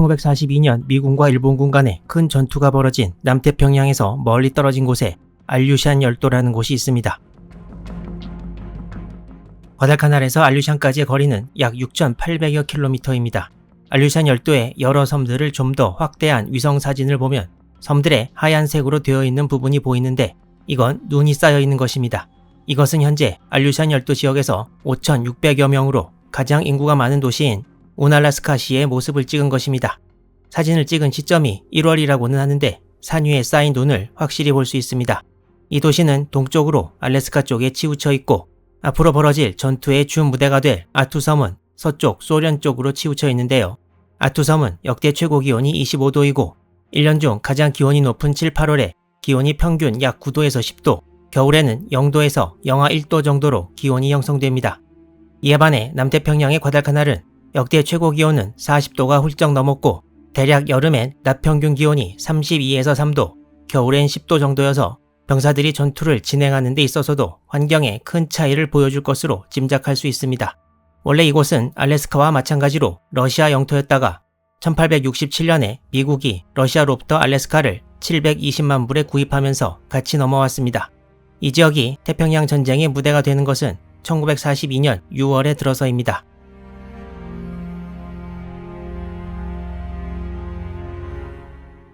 1942년 미군과 일본군 간에 큰 전투가 벌어진 남태평양에서 멀리 떨어진 곳에 알류샨 열도라는 곳이 있습니다. 과달카날에서 알류샨까지의 거리는 약 6,800여 킬로미터입니다. 알류샨 열도의 여러 섬들을 좀 더 확대한 위성 사진을 보면 섬들의 하얀색으로 되어 있는 부분이 보이는데 이건 눈이 쌓여 있는 것입니다. 이것은 현재 알류샨 열도 지역에서 5,600여 명으로 가장 인구가 많은 도시인 우날라스카시의 모습을 찍은 것입니다. 사진을 찍은 시점이 1월이라고는 하는데 산 위에 쌓인 눈을 확실히 볼 수 있습니다. 이 도시는 동쪽으로 알래스카 쪽에 치우쳐 있고 앞으로 벌어질 전투의 주 무대가 될 아투섬은 서쪽 소련 쪽으로 치우쳐 있는데요. 아투섬은 역대 최고 기온이 25도이고 1년 중 가장 기온이 높은 7, 8월에 기온이 평균 약 9도에서 10도, 겨울에는 0도에서 영하 1도 정도로 기온이 형성됩니다. 이에 반해 남태평양의 과달카날은 역대 최고 기온은 40도가 훌쩍 넘었고 대략 여름엔 낮 평균 기온이 32에서 3도, 겨울엔 10도 정도여서 병사들이 전투를 진행하는 데 있어서도 환경에 큰 차이를 보여줄 것으로 짐작할 수 있습니다. 원래 이곳은 알래스카와 마찬가지로 러시아 영토였다가 1867년에 미국이 러시아로부터 알래스카를 720만 불에 구입하면서 같이 넘어왔습니다. 이 지역이 태평양 전쟁의 무대가 되는 것은 1942년 6월에 들어서입니다.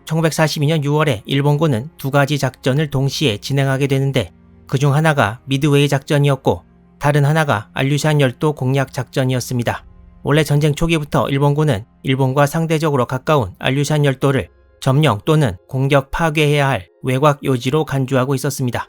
(1942년 6월에) 일본군은 두 가지 작전을 동시에 진행하게 되는데 그중 하나가 미드웨이 작전이었고 다른 하나가 알류샨 열도 공략 작전이었습니다. 원래 전쟁 초기부터 일본군은 일본과 상대적으로 가까운 알류샨 열도를 점령 또는 공격 파괴해야 할 외곽 요지로 간주하고 있었습니다.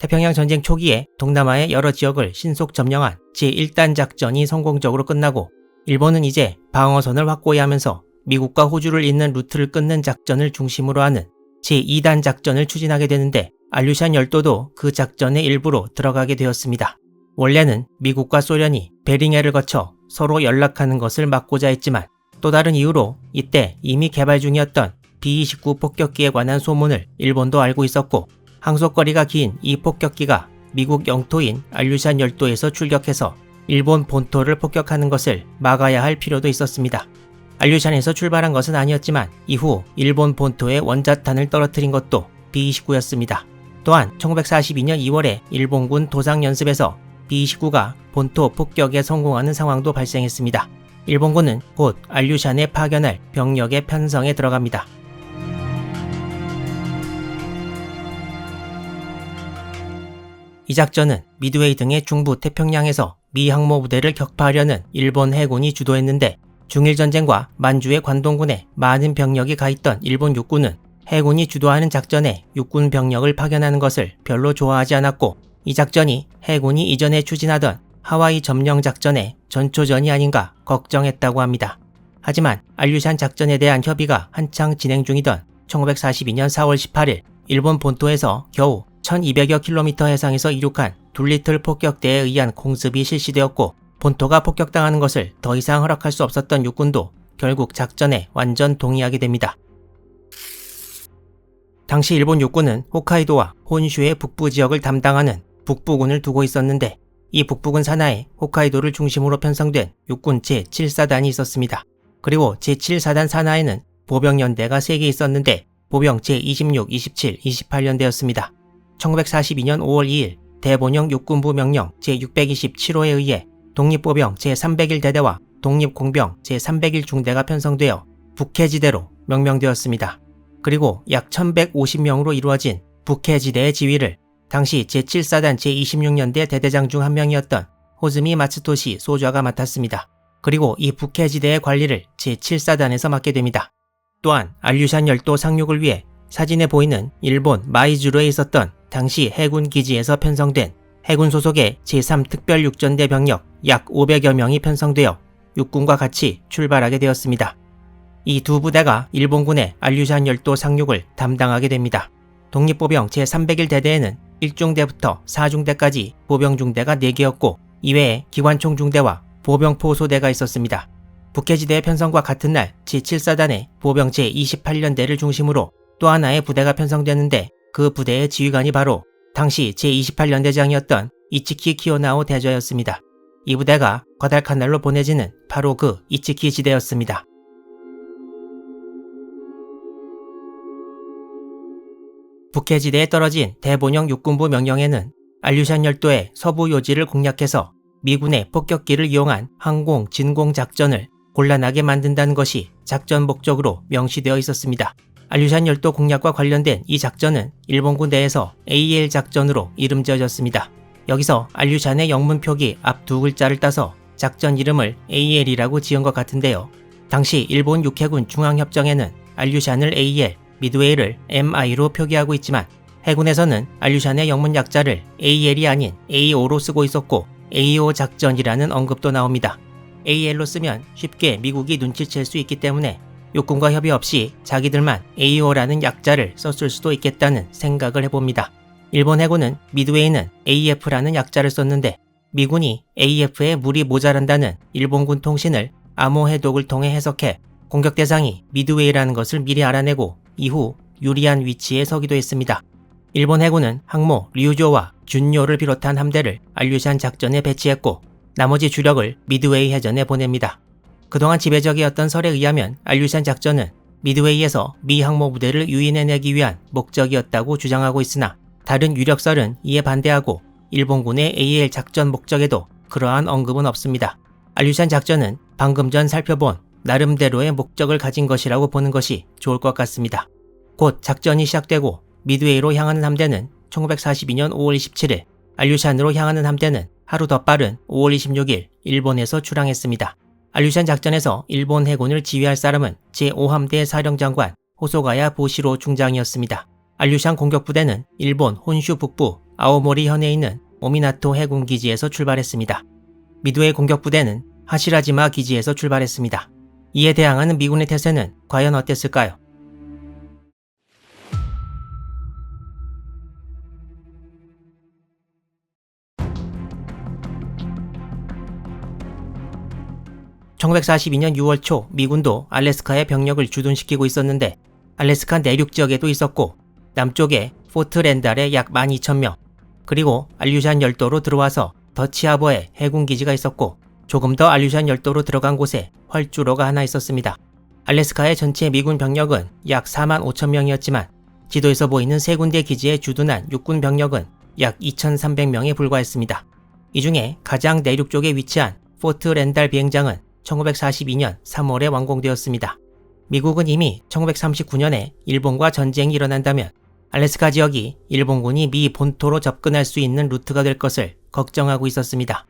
태평양 전쟁 초기에 동남아의 여러 지역을 신속 점령한 제1단 작전이 성공적으로 끝나고 일본은 이제 방어선을 확고히 하면서 미국과 호주를 잇는 루트를 끊는 작전을 중심으로 하는 제2단 작전을 추진하게 되는데 알류샨 열도도 그 작전의 일부로 들어가게 되었습니다. 원래는 미국과 소련이 베링해를 거쳐 서로 연락하는 것을 막고자 했지만 또 다른 이유로 이때 이미 개발 중이었던 B-29 폭격기에 관한 소문을 일본도 알고 있었고 항속거리가 긴 이 폭격기가 미국 영토인 알류샨 열도에서 출격해서 일본 본토를 폭격하는 것을 막아야 할 필요도 있었습니다. 알류샨에서 출발한 것은 아니었지만 이후 일본 본토에 원자탄을 떨어뜨린 것도 B-29였습니다. 또한 1942년 2월에 일본군 도상연습에서 B-29가 본토 폭격에 성공하는 상황도 발생했습니다. 일본군은 곧 알류샨에 파견할 병력의 편성에 들어갑니다. 이 작전은 미드웨이 등의 중부 태평양에서 미 항모부대를 격파하려는 일본 해군이 주도했는데 중일전쟁과 만주의 관동군에 많은 병력이 가있던 일본 육군은 해군이 주도하는 작전에 육군 병력을 파견하는 것을 별로 좋아하지 않았고 이 작전이 해군이 이전에 추진하던 하와이 점령 작전의 전초전이 아닌가 걱정했다고 합니다. 하지만 알류샨 작전에 대한 협의가 한창 진행 중이던 1942년 4월 18일 일본 본토에서 겨우 1200여 킬로미터 해상에서 이륙한 둘리틀 폭격대에 의한 공습이 실시되었고 본토가 폭격당하는 것을 더 이상 허락할 수 없었던 육군도 결국 작전에 완전 동의하게 됩니다. 당시 일본 육군은 홋카이도와 혼슈의 북부 지역을 담당하는 북부군을 두고 있었는데 이 북부군 산하에 홋카이도를 중심으로 편성된 육군 제7사단이 있었습니다. 그리고 제7사단 산하에는 보병연대가 3개 있었는데 보병 제26, 27, 28연대였습니다. 1942년 5월 2일 대본영 육군부 명령 제627호에 의해 독립보병 제301대대와 독립공병 제301 중대가 편성되어 북해지대로 명명되었습니다. 그리고 약 1150명으로 이루어진 북해지대의 지휘를 당시 제7사단 제26년대 대대장 중 한 명이었던 호즈미 마츠토시 소좌가 맡았습니다. 그리고 이 북해지대의 관리를 제7사단에서 맡게 됩니다. 또한 알류샨 열도 상륙을 위해 사진에 보이는 일본 마이주르에 있었던 당시 해군 기지에서 편성된 해군 소속의 제3특별육전대 병력 약 500여 명이 편성되어 육군과 같이 출발하게 되었습니다. 이 두 부대가 일본군의 알류샨 열도 상륙을 담당하게 됩니다. 독립보병 제301대대에는 1중대부터 4중대까지 보병중대가 4개였고 이외에 기관총중대와 보병포소대가 있었습니다. 북해지대의 편성과 같은 날 제7사단의 보병 제28년대를 중심으로 또 하나의 부대가 편성되는데 그 부대의 지휘관이 바로 당시 제28연대장이었던 이치키 키요나오 대저였습니다. 이 부대가 과달카날로 보내지는 바로 그 이치키 지대였습니다. 북해지대에 떨어진 대본영 육군부 명령에는 알류샨 열도의 서부 요지를 공략해서 미군의 폭격기를 이용한 항공 진공 작전을 곤란하게 만든다는 것이 작전 목적으로 명시되어 있었습니다. 알류샨 열도 공략과 관련된 이 작전은 일본군 내에서 AL 작전으로 이름 지어졌습니다. 여기서 알류샨의 영문 표기 앞 두 글자를 따서 작전 이름을 AL이라고 지은 것 같은데요. 당시 일본 육해군 중앙협정에는 알류샨을 AL, 미드웨이를 MI로 표기하고 있지만 해군에서는 알류샨의 영문 약자를 AL이 아닌 AO로 쓰고 있었고 AO 작전이라는 언급도 나옵니다. AL로 쓰면 쉽게 미국이 눈치챌 수 있기 때문에 육군과 협의 없이 자기들만 AO라는 약자를 썼을 수도 있겠다는 생각을 해봅니다. 일본 해군은 미드웨이는 AF라는 약자를 썼는데 미군이 AF에 물이 모자란다는 일본군 통신을 암호 해독을 통해 해석해 공격 대상이 미드웨이라는 것을 미리 알아내고 이후 유리한 위치에 서기도 했습니다. 일본 해군은 항모 류조와 준요를 비롯한 함대를 알류샨 작전에 배치했고 나머지 주력을 미드웨이 해전에 보냅니다. 그동안 지배적이었던 설에 의하면 알류샨 작전은 미드웨이에서 미 항모 부대를 유인해내기 위한 목적이었다고 주장하고 있으나 다른 유력설은 이에 반대하고 일본군의 AL 작전 목적에도 그러한 언급은 없습니다. 알류샨 작전은 방금 전 살펴본 나름대로의 목적을 가진 것이라고 보는 것이 좋을 것 같습니다. 곧 작전이 시작되고 미드웨이로 향하는 함대는 1942년 5월 27일, 알류샨으로 향하는 함대는 하루 더 빠른 5월 26일 일본에서 출항했습니다. 알류샨 작전에서 일본 해군을 지휘할 사람은 제5함대 사령장관 호소가야 보시로 중장이었습니다. 알류샨 공격부대는 일본 혼슈 북부 아오모리 현에 있는 오미나토 해군기지에서 출발했습니다. 미드웨이 공격부대는 하시라지마 기지에서 출발했습니다. 이에 대항하는 미군의 태세는 과연 어땠을까요? (1942년 6월) 초 미군도 알래스카에 병력을 주둔시키고 있었는데 알래스카 내륙 지역에도 있었고 남쪽에 포트 렌달에 약 12,000명 그리고 알류샨 열도로 들어와서 더치하버에 해군기지가 있었고 조금 더 알류샨 열도로 들어간 곳에 활주로가 하나 있었습니다. 알래스카의 전체 미군 병력은 약 45,000명이었지만 지도에서 보이는 세 군데 기지에 주둔한 육군 병력은 약 2,300명에 불과했습니다. 이 중에 가장 내륙 쪽에 위치한 포트 렌달 비행장은 1942년 3월에 완공되었습니다. 미국은 이미 1939년에 일본과 전쟁이 일어난다면 알래스카 지역이 일본군이 미 본토로 접근할 수 있는 루트가 될 것을 걱정하고 있었습니다.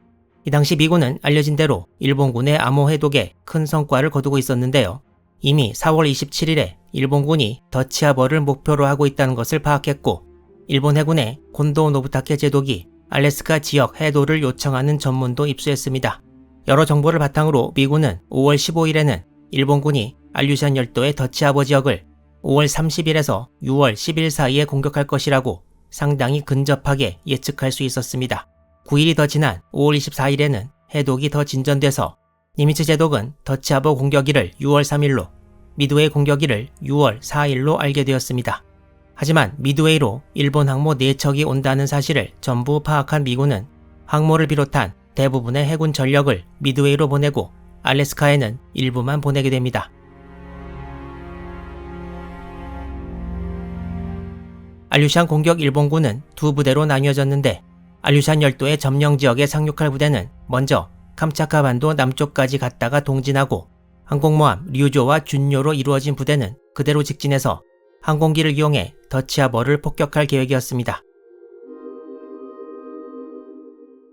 이 당시 미군은 알려진 대로 일본군의 암호 해독에 큰 성과를 거두고 있었는데요. 이미 4월 27일에 일본군이 더치하버를 목표로 하고 있다는 것을 파악했고 일본 해군의 곤도 노부타케 제독이 알래스카 지역 해도를 요청하는 전문도 입수했습니다. 여러 정보를 바탕으로 미군은 5월 15일에는 일본군이 알류샨 열도의 더치하버 지역을 5월 30일에서 6월 10일 사이에 공격할 것이라고 상당히 근접하게 예측할 수 있었습니다. 9일이 더 지난 5월 24일에는 해독이 더 진전돼서 니미츠 제독은 더치하버 공격일을 6월 3일로 미드웨이 공격일을 6월 4일로 알게 되었습니다. 하지만 미드웨이로 일본 항모 4척이 온다는 사실을 전부 파악한 미군은 항모를 비롯한 대부분의 해군 전력을 미드웨이로 보내고 알래스카에는 일부만 보내게 됩니다. 알류샨 공격 일본군은 두 부대로 나뉘어졌는데 알류샨 열도의 점령 지역에 상륙할 부대는 먼저 캄차카 반도 남쪽까지 갔다가 동진하고 항공모함 류조와 준요로 이루어진 부대는 그대로 직진해서 항공기를 이용해 더치하버를 폭격할 계획이었습니다.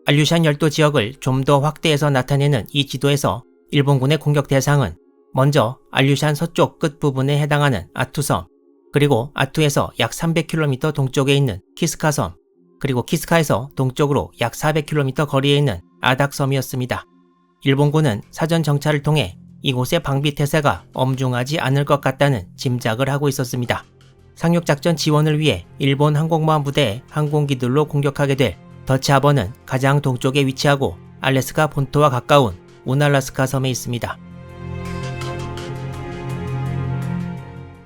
알류샨 열도 지역을 좀 더 확대해서 나타내는 이 지도에서 일본군의 공격 대상은 먼저 알류샨 서쪽 끝부분에 해당하는 아투섬, 그리고 아투에서 약 300km 동쪽에 있는 키스카섬, 그리고 키스카에서 동쪽으로 약 400km 거리에 있는 아닥섬이었습니다. 일본군은 사전 정찰을 통해 이곳의 방비 태세가 엄중하지 않을 것 같다는 짐작을 하고 있었습니다. 상륙작전 지원을 위해 일본 항공모함 부대의 항공기들로 공격하게 될 더치하버는 가장 동쪽에 위치하고 알래스카 본토와 가까운 우날라스카 섬에 있습니다.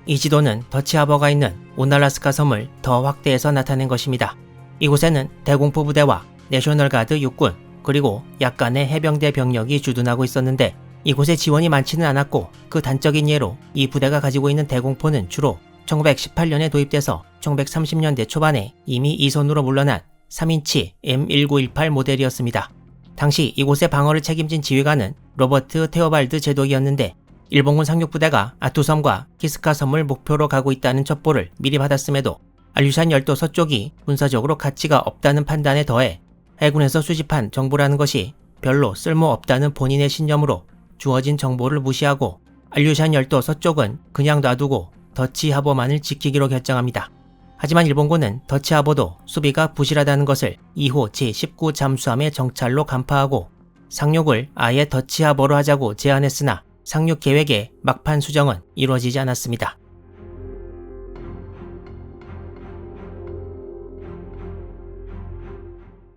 이 지도는 더치하버가 있는 우날라스카 섬을 더 확대해서 나타낸 것입니다. 이곳에는 대공포 부대와 내셔널가드 육군 그리고 약간의 해병대 병력이 주둔하고 있었는데 이곳에 지원이 많지는 않았고 그 단적인 예로 이 부대가 가지고 있는 대공포는 주로 1918년에 도입돼서 1930년대 초반에 이미 이 손으로 물러난 3인치 M1918 모델이었습니다. 당시 이곳의 방어를 책임진 지휘관은 로버트 테오발드 제독이었는데 일본군 상륙부대가 아투섬과 키스카 섬을 목표로 가고 있다는 첩보를 미리 받았음에도 알류샨 열도 서쪽이 군사적으로 가치가 없다는 판단에 더해 해군에서 수집한 정보라는 것이 별로 쓸모없다는 본인의 신념으로 주어진 정보를 무시하고 알류샨 열도 서쪽은 그냥 놔두고 더치 하버만을 지키기로 결정합니다. 하지만 일본군은 더치 하버도 수비가 부실하다는 것을 2호 제19 잠수함의 정찰로 간파하고 상륙을 아예 더치 하버로 하자고 제안했으나 상륙 계획의 막판 수정은 이루어지지 않았습니다.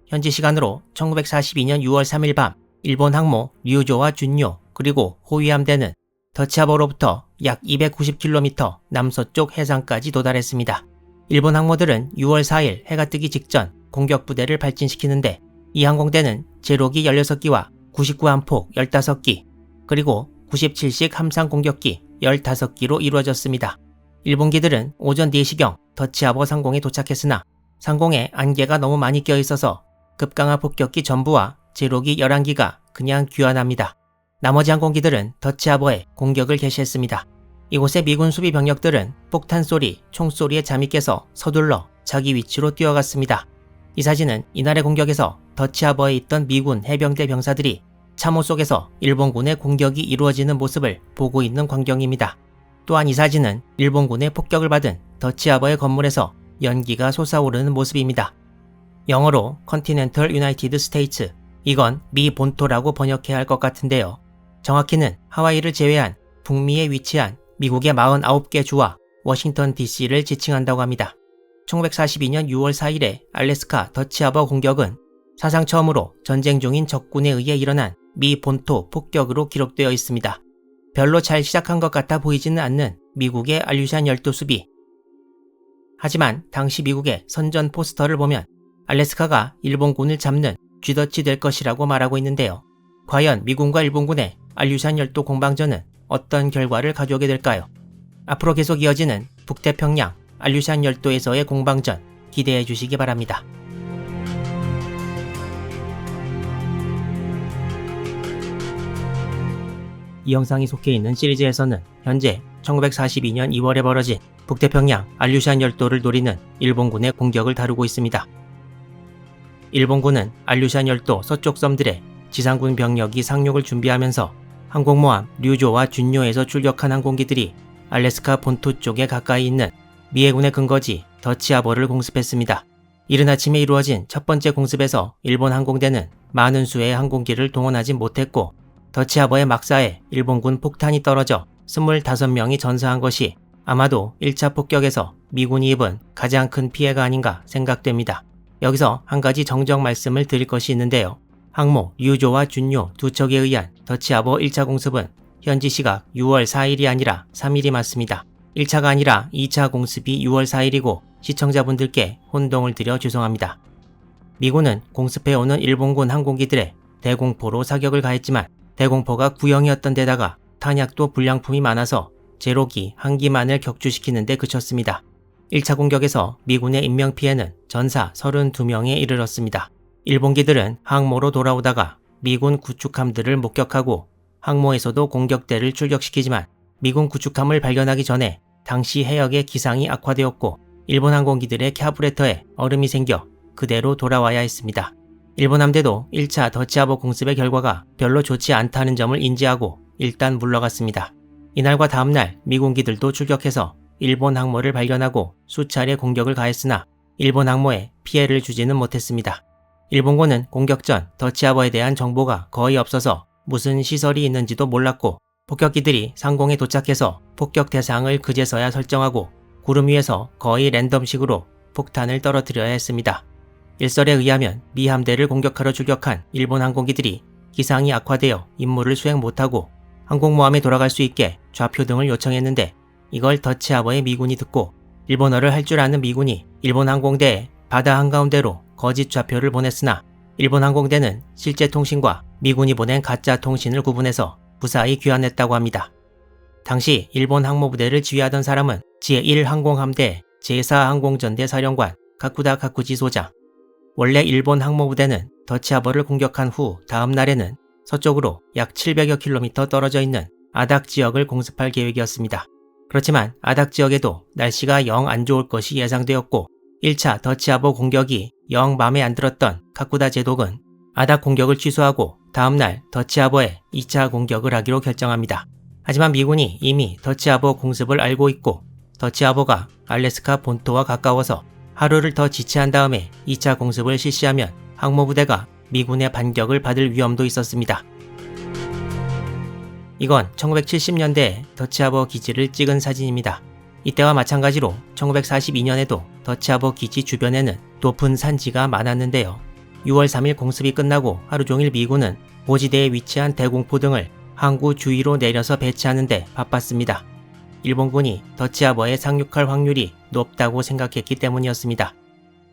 현지 시간으로 1942년 6월 3일 밤 일본 항모 류조와 준요 그리고 호위 함대는 더치하버로부터 약 290km 남서쪽 해상까지 도달했습니다. 일본 항모들은 6월 4일 해가 뜨기 직전 공격 부대를 발진시키는데 이 항공대는 제로기 16기와 99함폭 15기 그리고 97식 함상 공격기 15기로 이루어졌습니다. 일본기들은 오전 4시경 더치하버 상공에 도착했으나 상공에 안개가 너무 많이 껴있어서 급강하 폭격기 전부와 제로기 11기가 그냥 귀환합니다. 나머지 항공기들은 더치하버에 공격을 개시했습니다. 이곳의 미군 수비 병력들은 폭탄 소리, 총소리에 잠이 깨서 서둘러 자기 위치로 뛰어갔습니다. 이 사진은 이날의 공격에서 더치하버에 있던 미군 해병대 병사들이 참호 속에서 일본군의 공격이 이루어지는 모습을 보고 있는 광경입니다. 또한 이 사진은 일본군의 폭격을 받은 더치하버의 건물에서 연기가 솟아오르는 모습입니다. 영어로 Continental United States, 이건 미 본토라고 번역해야 할 것 같은데요. 정확히는 하와이를 제외한 북미에 위치한 미국의 49개 주와 워싱턴 DC를 지칭한다고 합니다. 1942년 6월 4일에 알래스카 더치하버 공격은 사상 처음으로 전쟁 중인 적군에 의해 일어난 미 본토 폭격으로 기록되어 있습니다. 별로 잘 시작한 것 같아 보이지는 않는 미국의 알류샨 열도 수비. 하지만 당시 미국의 선전 포스터를 보면 알래스카가 일본군을 잡는 쥐덫이 될 것이라고 말하고 있는데요. 과연 미군과 일본군의 알류샨 열도 공방전은 어떤 결과를 가져오게 될까요? 앞으로 계속 이어지는 북태평양 알류샨 열도에서의 공방전 기대해 주시기 바랍니다. 이 영상이 속해 있는 시리즈에서는 현재 1942년 2월에 벌어진 북태평양 알류샨 열도를 노리는 일본군의 공격을 다루고 있습니다. 일본군은 알류샨 열도 서쪽 섬들에 지상군 병력이 상륙을 준비하면서 항공모함 류조와 준요에서 출격한 항공기들이 알래스카 본토 쪽에 가까이 있는 미 해군의 근거지 더치하버를 공습했습니다. 이른 아침에 이루어진 첫 번째 공습에서 일본 항공대는 많은 수의 항공기를 동원하지 못했고 더치하버의 막사에 일본군 폭탄이 떨어져 25명이 전사한 것이 아마도 1차 폭격에서 미군이 입은 가장 큰 피해가 아닌가 생각됩니다. 여기서 한 가지 정정 말씀을 드릴 것이 있는데요. 항모 류조와 준요 두 척에 의한 더치하버 1차 공습은 현지 시각 6월 4일이 아니라 3일이 맞습니다. 1차가 아니라 2차 공습이 6월 4일이고 시청자분들께 혼동을 드려 죄송합니다. 미군은 공습해오는 일본군 항공기들의 대공포로 사격을 가했지만 대공포가 구형이었던 데다가 탄약도 불량품이 많아서 제로기 한 기만을 격추시키는 데 그쳤습니다. 1차 공격에서 미군의 인명피해는 전사 32명에 이르렀습니다. 일본기들은 항모로 돌아오다가 미군 구축함들을 목격하고 항모에서도 공격대를 출격시키지만 미군 구축함을 발견하기 전에 당시 해역의 기상이 악화되었고 일본 항공기들의 캐브레터에 얼음이 생겨 그대로 돌아와야 했습니다. 일본 함대도 1차 더치하버 공습의 결과가 별로 좋지 않다는 점을 인지하고 일단 물러갔습니다. 이날과 다음날 미군기들도 출격해서 일본 항모를 발견하고 수차례 공격을 가했으나 일본 항모에 피해를 주지는 못했습니다. 일본군은 공격 전 더치하버에 대한 정보가 거의 없어서 무슨 시설이 있는지도 몰랐고 폭격기들이 상공에 도착해서 폭격 대상을 그제서야 설정하고 구름 위에서 거의 랜덤식으로 폭탄을 떨어뜨려야 했습니다. 일설에 의하면 미 함대를 공격하러 출격한 일본 항공기들이 기상이 악화되어 임무를 수행 못하고 항공모함에 돌아갈 수 있게 좌표등을 요청했는데 이걸 더치하버의 미군이 듣고 일본어를 할 줄 아는 미군이 일본 항공대에 바다 한가운데로 거짓 좌표를 보냈으나 일본 항공대는 실제 통신과 미군이 보낸 가짜 통신을 구분해서 무사히 귀환했다고 합니다. 당시 일본 항모부대를 지휘하던 사람은 제1항공함대 제4항공전대 사령관 가쿠다 가쿠지 소장. 원래 일본 항모부대는 더치하버를 공격한 후 다음 날에는 서쪽으로 약 700여 킬로미터 떨어져 있는 아닥 지역을 공습할 계획이었습니다. 그렇지만 아닥 지역에도 날씨가 영 안 좋을 것이 예상되었고 1차 더치하버 공격이 영 마음에 안 들었던 가쿠다 제독은 아닥 공격을 취소하고 다음날 더치하버에 2차 공격을 하기로 결정합니다. 하지만 미군이 이미 더치하버 공습을 알고 있고 더치하버가 알래스카 본토와 가까워서 하루를 더 지체한 다음에 2차 공습을 실시하면 항모부대가 미군의 반격을 받을 위험도 있었습니다. 이건 1970년대에 더치하버 기지를 찍은 사진입니다. 이때와 마찬가지로 1942년에도 더치하버 기지 주변에는 높은 산지가 많았는데요. 6월 3일 공습이 끝나고 하루 종일 미군은 고지대에 위치한 대공포 등을 항구 주위로 내려서 배치하는 데 바빴습니다. 일본군이 더치하버에 상륙할 확률이 높다고 생각했기 때문이었습니다.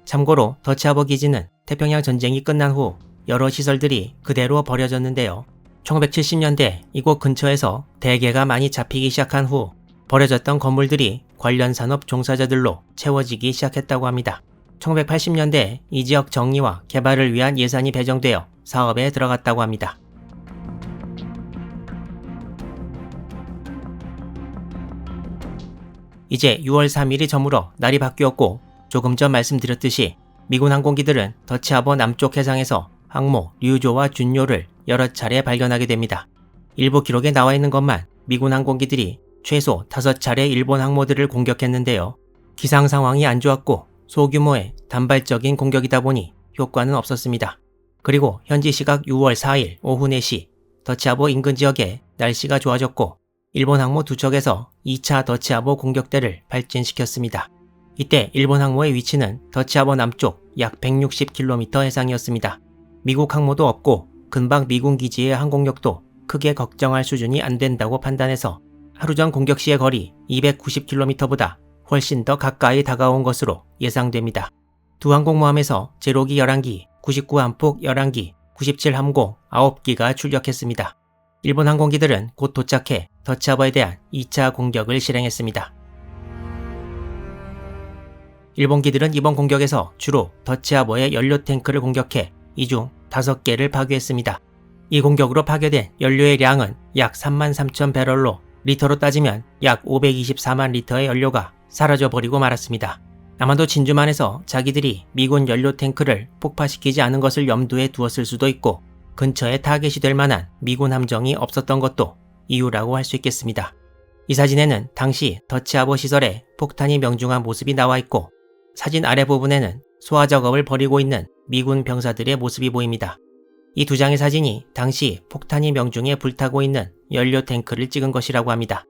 참고로 더치하버 기지는 태평양 전쟁이 끝난 후 여러 시설들이 그대로 버려졌는데요. 1970년대 이곳 근처에서 대게가 많이 잡히기 시작한 후 버려졌던 건물들이 관련 산업 종사자들로 채워지기 시작했다고 합니다. 1980년대 이 지역 정리와 개발을 위한 예산이 배정되어 사업에 들어갔다고 합니다. 이제 6월 3일이 저물어 날이 바뀌었고 조금 전 말씀드렸듯이 미군 항공기들은 더치하버 남쪽 해상에서 항모 류조와 준요를 여러 차례 발견하게 됩니다. 일부 기록에 나와 있는 것만 미군 항공기들이 최소 5차례 일본 항모들을 공격했는데요. 기상 상황이 안 좋았고 소규모의 단발적인 공격이다 보니 효과는 없었습니다. 그리고 현지 시각 6월 4일 오후 4시 더치하버 인근 지역에 날씨가 좋아졌고 일본 항모 두 척에서 2차 더치하버 공격대를 발진시켰습니다. 이때 일본 항모의 위치는 더치하버 남쪽 약 160km 해상이었습니다. 미국 항모도 없고 근방 미군 기지의 항공력도 크게 걱정할 수준이 안 된다고 판단해서 하루 전 공격 시의 거리 290km보다 훨씬 더 가까이 다가온 것으로 예상됩니다. 두 항공모함에서 제로기 11기, 99함폭 11기, 97함공 9기가 출격했습니다. 일본 항공기들은 곧 도착해 더치하버에 대한 2차 공격을 실행했습니다. 일본기들은 이번 공격에서 주로 더치하버의 연료 탱크를 공격해 이 중 5개를 파괴했습니다. 이 공격으로 파괴된 연료의 양은 약 33,000배럴로 리터로 따지면 약 524만 리터의 연료가 사라져버리고 말았습니다. 아마도 진주만에서 자기들이 미군 연료 탱크를 폭파시키지 않은 것을 염두에 두었을 수도 있고 근처에 타겟이 될 만한 미군 함정이 없었던 것도 이유라고 할 수 있겠습니다. 이 사진에는 당시 더치하버 시설에 폭탄이 명중한 모습이 나와 있고 사진 아래 부분에는 소화 작업을 벌이고 있는 미군 병사들의 모습이 보입니다. 이 두 장의 사진이 당시 폭탄이 명중해 불타고 있는 연료 탱크를 찍은 것이라고 합니다.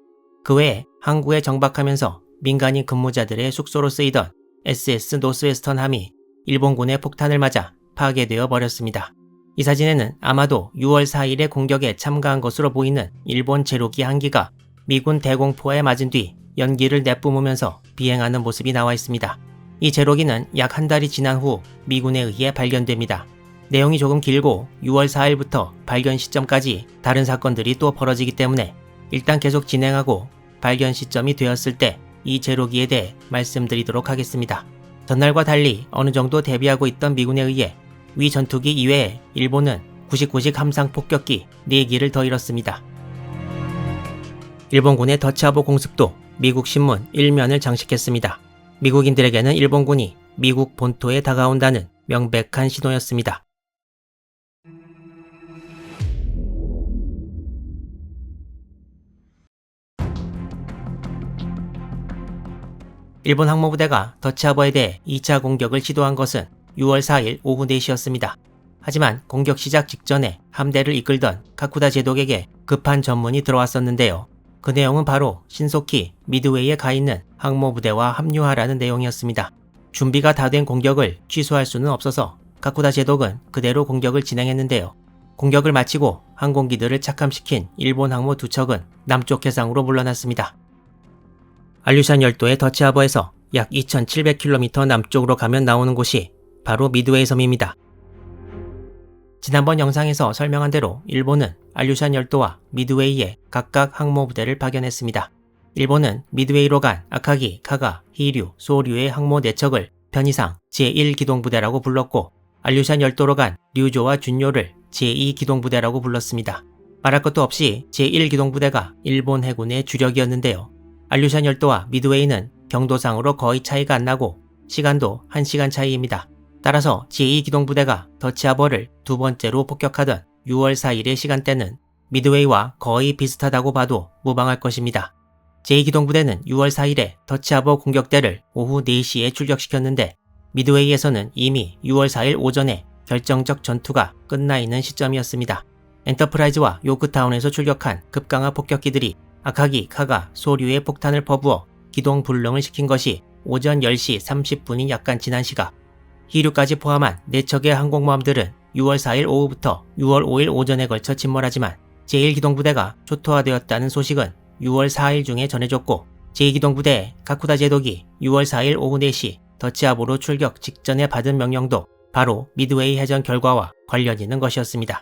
그 외에 항구에 정박하면서 민간인 근무자들의 숙소로 쓰이던 SS 노스웨스턴 함이 일본군의 폭탄을 맞아 파괴되어 버렸습니다. 이 사진에는 아마도 6월 4일의 공격에 참가한 것으로 보이는 일본 제로기 한 기가 미군 대공포에 맞은 뒤 연기를 내뿜으면서 비행하는 모습이 나와 있습니다. 이 제로기는 약 한 달이 지난 후 미군에 의해 발견됩니다. 내용이 조금 길고 6월 4일부터 발견 시점까지 다른 사건들이 또 벌어지기 때문에 일단 계속 진행하고 발견 시점이 되었을 때 이 제로기에 대해 말씀드리도록 하겠습니다. 전날과 달리 어느 정도 대비하고 있던 미군에 의해 위 전투기 이외에 일본은 99식 함상 폭격기 4기를 더 잃었습니다. 일본군의 더치하버 공습도 미국 신문 1면을 장식했습니다. 미국인들에게는 일본군이 미국 본토에 다가온다는 명백한 신호였습니다. 일본 항모부대가 더치하버에 대해 2차 공격을 시도한 것은 6월 4일 오후 4시였습니다. 하지만 공격 시작 직전에 함대를 이끌던 가쿠다 제독에게 급한 전문이 들어왔었는데요. 그 내용은 바로 신속히 미드웨이에 가 있는 항모부대와 합류하라는 내용이었습니다. 준비가 다 된 공격을 취소할 수는 없어서 가쿠다 제독은 그대로 공격을 진행했는데요. 공격을 마치고 항공기들을 착함시킨 일본 항모 두 척은 남쪽 해상으로 물러났습니다. 알류샨 열도의 더치하버에서 약 2700km 남쪽으로 가면 나오는 곳이 바로 미드웨이 섬입니다. 지난번 영상에서 설명한 대로 일본은 알류샨 열도와 미드웨이에 각각 항모부대를 파견했습니다. 일본은 미드웨이로 간 아카기, 카가, 히류, 소류의 항모 4척을 편의상 제1기동부대라고 불렀고 알류샨 열도로 간 류조와 준요를 제2기동부대라고 불렀습니다. 말할 것도 없이 제1기동부대가 일본 해군의 주력이었는데요. 알류샨 열도와 미드웨이는 경도상으로 거의 차이가 안 나고 시간도 1시간 차이입니다. 따라서 제2기동부대가 더치하버를 두 번째로 폭격하던 6월 4일의 시간대는 미드웨이와 거의 비슷하다고 봐도 무방할 것입니다. 제2기동부대는 6월 4일에 더치하버 공격대를 오후 4시에 출격시켰는데 미드웨이에서는 이미 6월 4일 오전에 결정적 전투가 끝나 있는 시점이었습니다. 엔터프라이즈와 요크타운에서 출격한 급강화 폭격기들이 아카기, 카가, 소류의 폭탄을 퍼부어 기동 불능을 시킨 것이 오전 10시 30분이 약간 지난 시각. 히류까지 포함한 4척의 항공모함들은 6월 4일 오후부터 6월 5일 오전에 걸쳐 침몰하지만 제1기동부대가 초토화되었다는 소식은 6월 4일 중에 전해졌고 제2기동부대의 가쿠다 제독이 6월 4일 오후 4시 더치하보로 출격 직전에 받은 명령도 바로 미드웨이 해전 결과와 관련 있는 것이었습니다.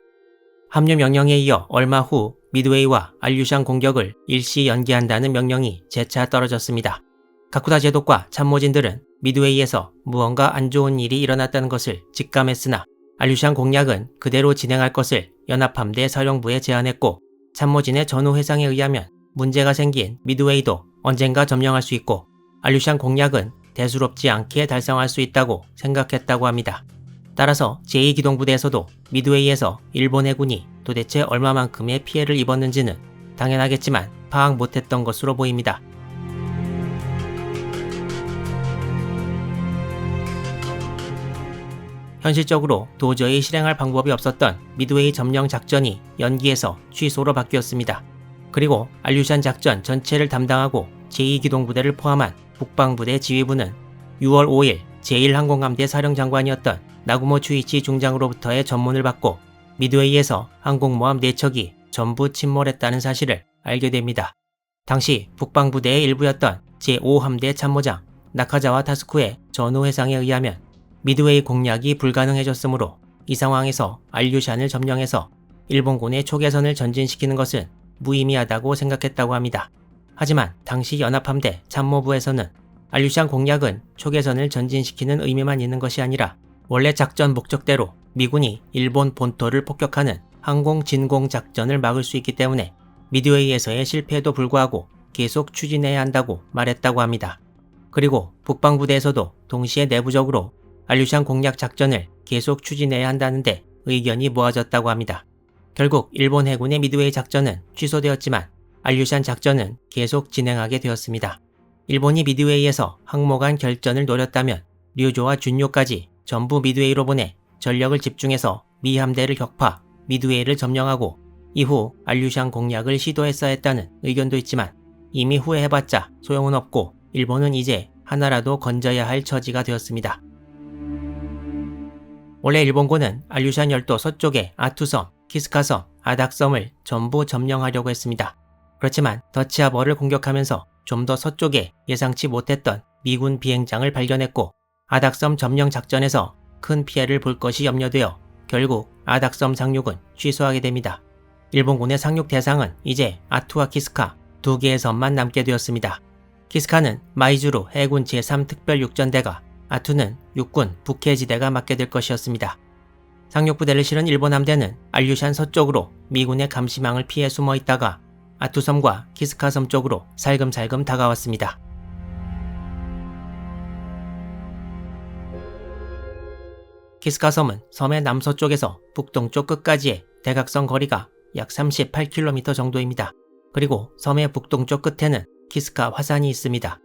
합류 명령에 이어 얼마 후 미드웨이와 알류샨 공격을 일시 연기한다는 명령이 재차 떨어졌습니다. 가쿠다 제독과 참모진들은 미드웨이에서 무언가 안 좋은 일이 일어났다는 것을 직감했으나 알류샨 공략은 그대로 진행할 것을 연합함대 사령부에 제안했고 참모진의 전후 회상에 의하면 문제가 생긴 미드웨이도 언젠가 점령할 수 있고 알류샨 공략은 대수롭지 않게 달성할 수 있다고 생각했다고 합니다. 따라서 제2기동부대에서도 미드웨이에서 일본 해군이 도대체 얼마만큼의 피해를 입었는지는 당연하겠지만 파악 못했던 것으로 보입니다. 현실적으로 도저히 실행할 방법이 없었던 미드웨이 점령 작전이 연기해서 취소로 바뀌었습니다. 그리고 알류샨 작전 전체를 담당하고 제2기동부대를 포함한 북방부대 지휘부는 6월 5일 제1항공함대 사령장관이었던 나구모 추이치 중장으로부터의 전문을 받고 미드웨이에서 항공모함 4척이 전부 침몰했다는 사실을 알게 됩니다. 당시 북방부대의 일부였던 제5함대 참모장 나카자와 타스쿠의 전후 회상에 의하면 미드웨이 공략이 불가능해졌으므로 이 상황에서 알류샨을 점령해서 일본군의 초계선을 전진시키는 것은 무의미하다고 생각했다고 합니다. 하지만 당시 연합함대 참모부에서는 알류샨 공략은 초계선을 전진시키는 의미만 있는 것이 아니라 원래 작전 목적대로 미군이 일본 본토를 폭격하는 항공 진공 작전을 막을 수 있기 때문에 미드웨이에서의 실패에도 불구하고 계속 추진해야 한다고 말했다고 합니다. 그리고 북방부대에서도 동시에 내부적으로 알류샨 공략 작전을 계속 추진해야 한다는데 의견이 모아졌다고 합니다. 결국 일본 해군의 미드웨이 작전은 취소되었지만 알류샨 작전은 계속 진행하게 되었습니다. 일본이 미드웨이에서 항모 간 결전을 노렸다면 류조와 준요까지 전부 미드웨이로 보내 전력을 집중해서 미 함대를 격파, 미드웨이를 점령하고 이후 알류샨 공략을 시도했어야 했다는 의견도 있지만 이미 후회해봤자 소용은 없고 일본은 이제 하나라도 건져야 할 처지가 되었습니다. 원래 일본군은 알류샨 열도 서쪽의 아투섬, 키스카섬, 아닥섬을 전부 점령하려고 했습니다. 그렇지만 더치하버를 공격하면서 좀 더 서쪽에 예상치 못했던 미군 비행장을 발견했고 아닥섬 점령 작전에서 큰 피해를 볼 것이 염려되어 결국 아닥섬 상륙은 취소하게 됩니다. 일본군의 상륙 대상은 이제 아투와 키스카 두 개의 섬만 남게 되었습니다. 키스카는 마이주루 해군 제3특별육전대가, 아투는 육군 북해지대가 맡게 될 것이었습니다. 상륙부대를 실은 일본 함대는 알류샨 서쪽으로 미군의 감시망을 피해 숨어 있다가 아투섬과 키스카섬 쪽으로 살금살금 다가왔습니다. 키스카섬은 섬의 남서쪽에서 북동쪽 끝까지의 대각선 거리가 약 38km 정도입니다. 그리고 섬의 북동쪽 끝에는 키스카 화산이 있습니다.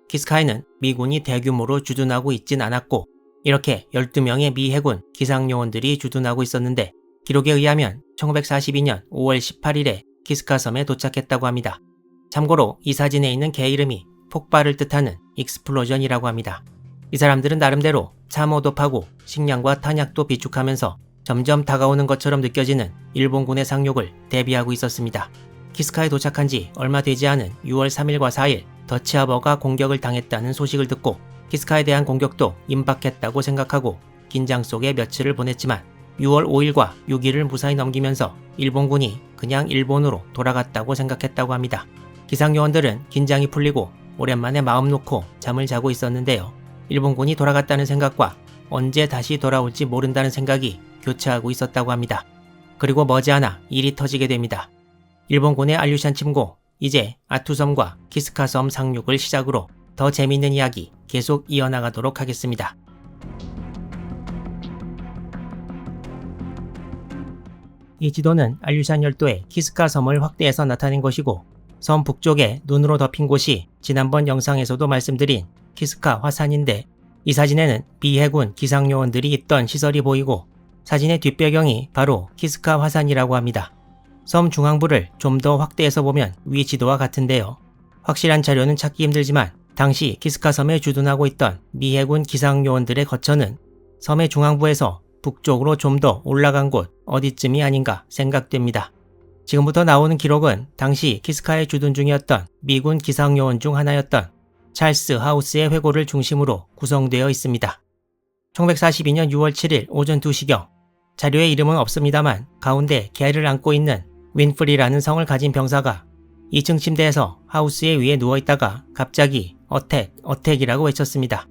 키스카에는 미군이 대규모로 주둔하고 있진 않았고 이렇게 12명의 미 해군 기상요원들이 주둔하고 있었는데 기록에 의하면 1942년 5월 18일에 키스카 섬에 도착했다고 합니다. 참고로 이 사진에 있는 개 이름이 폭발을 뜻하는 익스플로전이라고 합니다. 이 사람들은 나름대로 참호도 파고 식량과 탄약도 비축하면서 점점 다가오는 것처럼 느껴지는 일본군의 상륙을 대비하고 있었습니다. 키스카에 도착한 지 얼마 되지 않은 6월 3일과 4일 더치하버가 공격을 당했다는 소식을 듣고 키스카에 대한 공격도 임박했다고 생각하고 긴장 속에 며칠을 보냈지만 6월 5일과 6일을 무사히 넘기면서 일본군이 그냥 일본으로 돌아갔다고 생각했다고 합니다. 기상요원들은 긴장이 풀리고 오랜만에 마음 놓고 잠을 자고 있었는데요. 일본군이 돌아갔다는 생각과 언제 다시 돌아올지 모른다는 생각이 교차하고 있었다고 합니다. 그리고 머지않아 일이 터지게 됩니다. 일본군의 알류샨 침공, 이제 아투섬과 키스카섬 상륙을 시작으로 더 재미있는 이야기 계속 이어나가도록 하겠습니다. 이 지도는 알류샨 열도의 키스카 섬을 확대해서 나타낸 것이고, 섬 북쪽에 눈으로 덮인 곳이 지난번 영상에서도 말씀드린 키스카 화산인데, 이 사진에는 미 해군 기상요원들이 있던 시설이 보이고 사진의 뒷배경이 바로 키스카 화산이라고 합니다. 섬 중앙부를 좀 더 확대해서 보면 위 지도와 같은데요. 확실한 자료는 찾기 힘들지만 당시 키스카 섬에 주둔하고 있던 미 해군 기상요원들의 거처는 섬의 중앙부에서 북쪽으로 좀 더 올라간 곳 어디쯤이 아닌가 생각됩니다. 지금부터 나오는 기록은 당시 키스카에 주둔 중이었던 미군 기상요원 중 하나였던 찰스 하우스의 회고를 중심으로 구성되어 있습니다. 1942년 6월 7일 오전 2시경, 자료의 이름은 없습니다만 가운데 개를 안고 있는 윈프리라는 성을 가진 병사가 2층 침대에서 하우스의 위에 누워있다가 갑자기 어택이라고 외쳤습니다.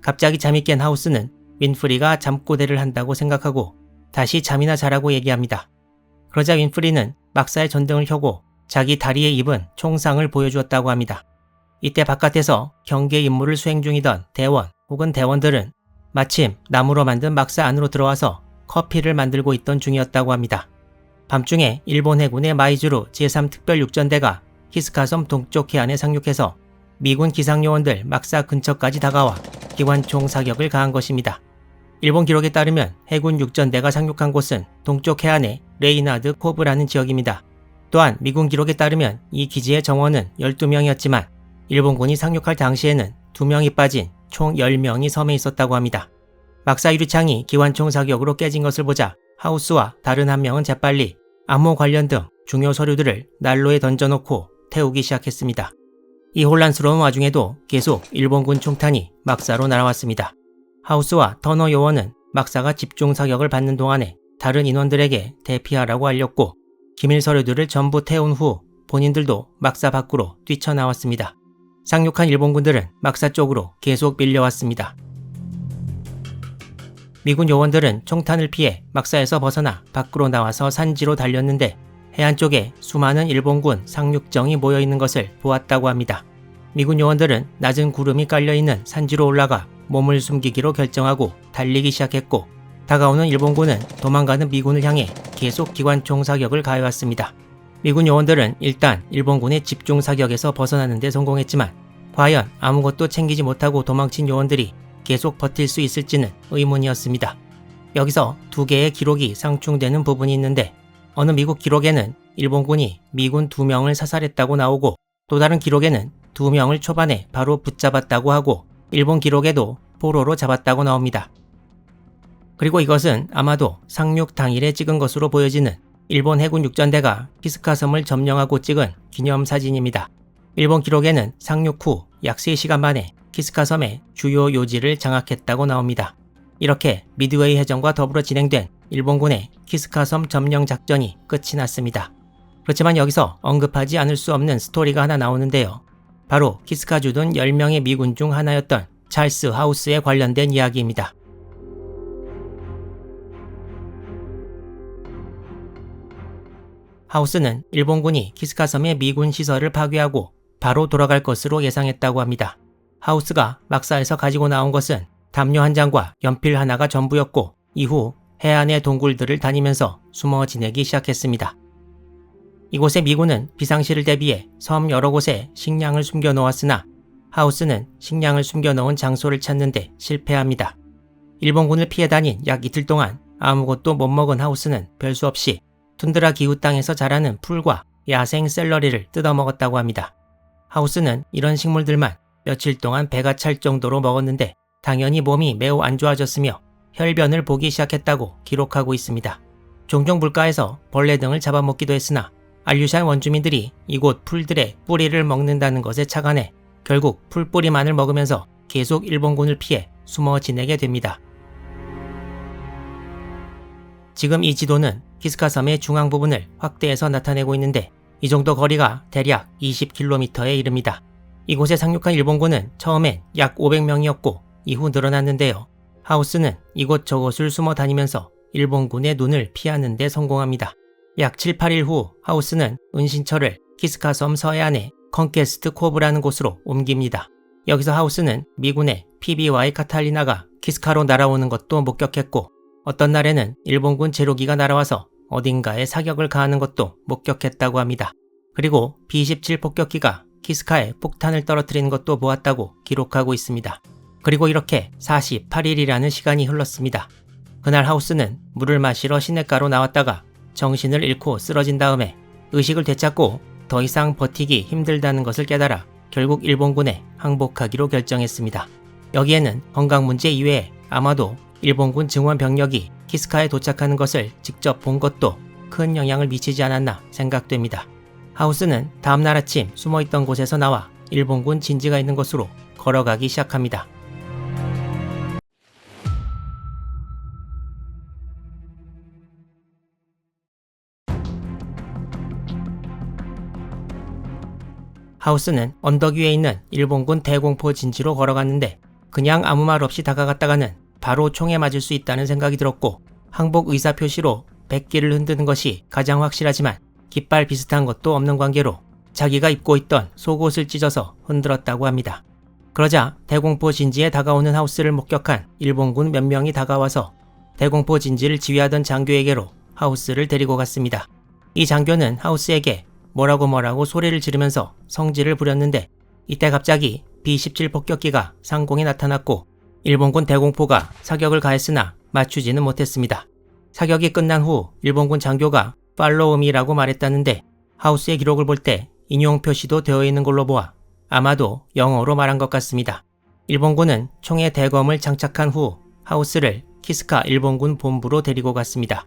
갑자기 잠이 깬 하우스는 윈프리가 잠꼬대를 한다고 생각하고 다시 잠이나 자라고 얘기합니다. 그러자 윈프리는 막사의 전등을 켜고 자기 다리에 입은 총상을 보여주었다고 합니다. 이때 바깥에서 경계 임무를 수행 중이던 대원 혹은 대원들은 마침 나무로 만든 막사 안으로 들어와서 커피를 만들고 있던 중이었다고 합니다. 밤중에 일본 해군의 마이즈루 제3특별육전대가 키스카섬 동쪽 해안에 상륙해서 미군 기상요원들 막사 근처까지 다가와 기관총 사격을 가한 것입니다. 일본 기록에 따르면 해군 육전대가 상륙한 곳은 동쪽 해안의 레이나드 코브라는 지역입니다. 또한 미군 기록에 따르면 이 기지의 정원은 12명이었지만 일본군이 상륙할 당시에는 2명이 빠진 총 10명이 섬에 있었다고 합니다. 막사 유리창이 기관총 사격으로 깨진 것을 보자 하우스와 다른 한 명은 재빨리 암호 관련 등 중요 서류들을 난로에 던져놓고 태우기 시작했습니다. 이 혼란스러운 와중에도 계속 일본군 총탄이 막사로 날아왔습니다. 하우스와 터너 요원은 막사가 집중 사격을 받는 동안에 다른 인원들에게 대피하라고 알렸고 기밀 서류들을 전부 태운 후 본인들도 막사 밖으로 뛰쳐나왔습니다. 상륙한 일본군들은 막사 쪽으로 계속 밀려왔습니다. 미군 요원들은 총탄을 피해 막사에서 벗어나 밖으로 나와서 산지로 달렸는데 해안 쪽에 수많은 일본군 상륙정이 모여있는 것을 보았다고 합니다. 미군 요원들은 낮은 구름이 깔려있는 산지로 올라가 몸을 숨기기로 결정하고 달리기 시작했고 다가오는 일본군은 도망가는 미군을 향해 계속 기관총 사격을 가해왔습니다. 미군 요원들은 일단 일본군의 집중 사격에서 벗어나는 데 성공했지만 과연 아무것도 챙기지 못하고 도망친 요원들이 계속 버틸 수 있을지는 의문이었습니다. 여기서 두 개의 기록이 상충되는 부분이 있는데 어느 미국 기록에는 일본군이 미군 2명을 사살했다고 나오고 또 다른 기록에는 2명을 초반에 바로 붙잡았다고 하고 일본 기록에도 포로로 잡았다고 나옵니다. 그리고 이것은 아마도 상륙 당일에 찍은 것으로 보여지는 일본 해군 육전대가 키스카섬을 점령하고 찍은 기념사진입니다. 일본 기록에는 상륙 후 약 3시간 만에 키스카섬의 주요 요지를 장악했다고 나옵니다. 이렇게 미드웨이 해전과 더불어 진행된 일본군의 키스카섬 점령 작전이 끝이 났습니다. 그렇지만 여기서 언급하지 않을 수 없는 스토리가 하나 나오는데요. 바로 키스카 주둔 10명의 미군 중 하나였던 찰스 하우스에 관련된 이야기입니다. 하우스는 일본군이 키스카섬의 미군 시설을 파괴하고 바로 돌아갈 것으로 예상했다고 합니다. 하우스가 막사에서 가지고 나온 것은 담요 한 장과 연필 하나가 전부였고 이후 해안의 동굴들을 다니면서 숨어 지내기 시작했습니다. 이곳의 미군은 비상시를 대비해 섬 여러 곳에 식량을 숨겨 놓았으나 하우스는 식량을 숨겨 놓은 장소를 찾는데 실패합니다. 일본군을 피해 다닌 약 이틀 동안 아무것도 못 먹은 하우스는 별수 없이 툰드라 기후 땅에서 자라는 풀과 야생 샐러리를 뜯어먹었다고 합니다. 하우스는 이런 식물들만 며칠 동안 배가 찰 정도로 먹었는데 당연히 몸이 매우 안 좋아졌으며 혈변을 보기 시작했다고 기록하고 있습니다. 종종 물가에서 벌레 등을 잡아먹기도 했으나 알류샨 원주민들이 이곳 풀들의 뿌리를 먹는다는 것에 착안해 결국 풀뿌리만을 먹으면서 계속 일본군을 피해 숨어 지내게 됩니다. 지금 이 지도는 키스카 섬의 중앙 부분을 확대해서 나타내고 있는데 이 정도 거리가 대략 20km에 이릅니다. 이곳에 상륙한 일본군은 처음엔 약 500명이었고 이후 늘어났는데요. 하우스는 이곳저곳을 숨어 다니면서 일본군의 눈을 피하는 데 성공합니다. 약 7, 8일 후 하우스는 은신처를 키스카 섬 서해안의 컨퀘스트 코브라는 곳으로 옮깁니다. 여기서 하우스는 미군의 PBY 카탈리나가 키스카로 날아오는 것도 목격했고 어떤 날에는 일본군 제로기가 날아와서 어딘가에 사격을 가하는 것도 목격했다고 합니다. 그리고 B-27 폭격기가 키스카에 폭탄을 떨어뜨리는 것도 보았다고 기록하고 있습니다. 그리고 이렇게 48일이라는 시간이 흘렀습니다. 그날 하우스는 물을 마시러 시냇가로 나왔다가 정신을 잃고 쓰러진 다음에 의식을 되찾고 더 이상 버티기 힘들다는 것을 깨달아 결국 일본군에 항복하기로 결정했습니다. 여기에는 건강 문제 이외에 아마도 일본군 증원 병력이 키스카에 도착하는 것을 직접 본 것도 큰 영향을 미치지 않았나 생각됩니다. 하우스는 다음날 아침 숨어있던 곳에서 나와 일본군 진지가 있는 곳으로 걸어가기 시작합니다. 하우스는 언덕 위에 있는 일본군 대공포 진지로 걸어갔는데 그냥 아무 말 없이 다가갔다가는 바로 총에 맞을 수 있다는 생각이 들었고 항복 의사표시로 백기를 흔드는 것이 가장 확실하지만 깃발 비슷한 것도 없는 관계로 자기가 입고 있던 속옷을 찢어서 흔들었다고 합니다. 그러자 대공포 진지에 다가오는 하우스를 목격한 일본군 몇 명이 다가와서 대공포 진지를 지휘하던 장교에게로 하우스를 데리고 갔습니다. 이 장교는 하우스에게 뭐라고 소리를 지르면서 성질을 부렸는데 이때 갑자기 B-17 폭격기가 상공에 나타났고 일본군 대공포가 사격을 가했으나 맞추지는 못했습니다. 사격이 끝난 후 일본군 장교가 팔로우 미라고 말했다는데 하우스의 기록을 볼 때 인용 표시도 되어 있는 걸로 보아 아마도 영어로 말한 것 같습니다. 일본군은 총에 대검을 장착한 후 하우스를 키스카 일본군 본부로 데리고 갔습니다.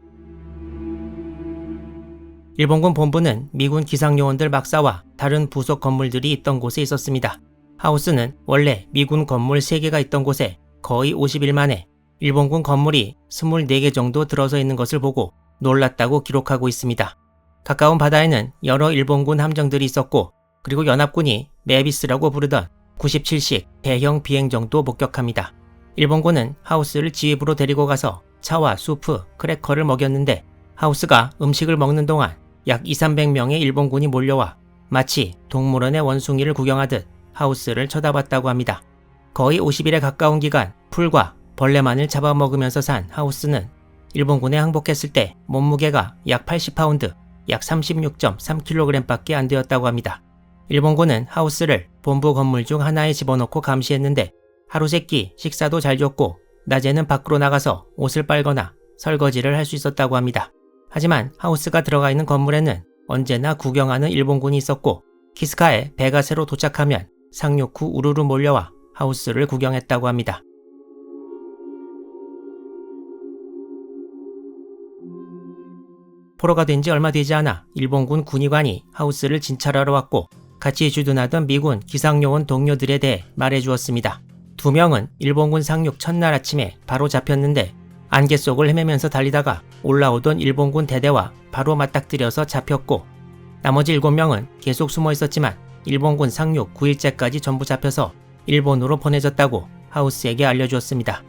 일본군 본부는 미군 기상요원들 막사와 다른 부속 건물들이 있던 곳에 있었습니다. 하우스는 원래 미군 건물 3개가 있던 곳에 거의 50일 만에 일본군 건물이 24개 정도 들어서 있는 것을 보고 놀랐다고 기록하고 있습니다. 가까운 바다에는 여러 일본군 함정들이 있었고 그리고 연합군이 메비스라고 부르던 97식 대형 비행정도 목격합니다. 일본군은 하우스를 지휘부로 데리고 가서 차와 수프, 크래커를 먹였는데 하우스가 음식을 먹는 동안 약 200~300명의 일본군이 몰려와 마치 동물원의 원숭이를 구경하듯 하우스를 쳐다봤다고 합니다. 거의 50일에 가까운 기간 풀과 벌레만을 잡아먹으면서 산 하우스는 일본군에 항복했을 때 몸무게가 약 80파운드, 약 36.3kg 밖에 안 되었다고 합니다. 일본군은 하우스를 본부 건물 중 하나에 집어넣고 감시했는데 하루 세끼 식사도 잘 줬고 낮에는 밖으로 나가서 옷을 빨거나 설거지를 할 수 있었다고 합니다. 하지만 하우스가 들어가 있는 건물에는 언제나 구경하는 일본군이 있었고 키스카에 배가 새로 도착하면 상륙 후 우르르 몰려와 하우스를 구경했다고 합니다. 포로가 된 지 얼마 되지 않아 일본군 군의관이 하우스를 진찰하러 왔고 같이 주둔하던 미군 기상요원 동료들에 대해 말해주었습니다. 2명은 일본군 상륙 첫날 아침에 바로 잡혔는데 안개 속을 헤매면서 달리다가 올라오던 일본군 대대와 바로 맞닥뜨려서 잡혔고 나머지 7명은 계속 숨어 있었지만 일본군 상륙 9일째까지 전부 잡혀서 일본으로 보내졌다고 하우스에게 알려주었습니다.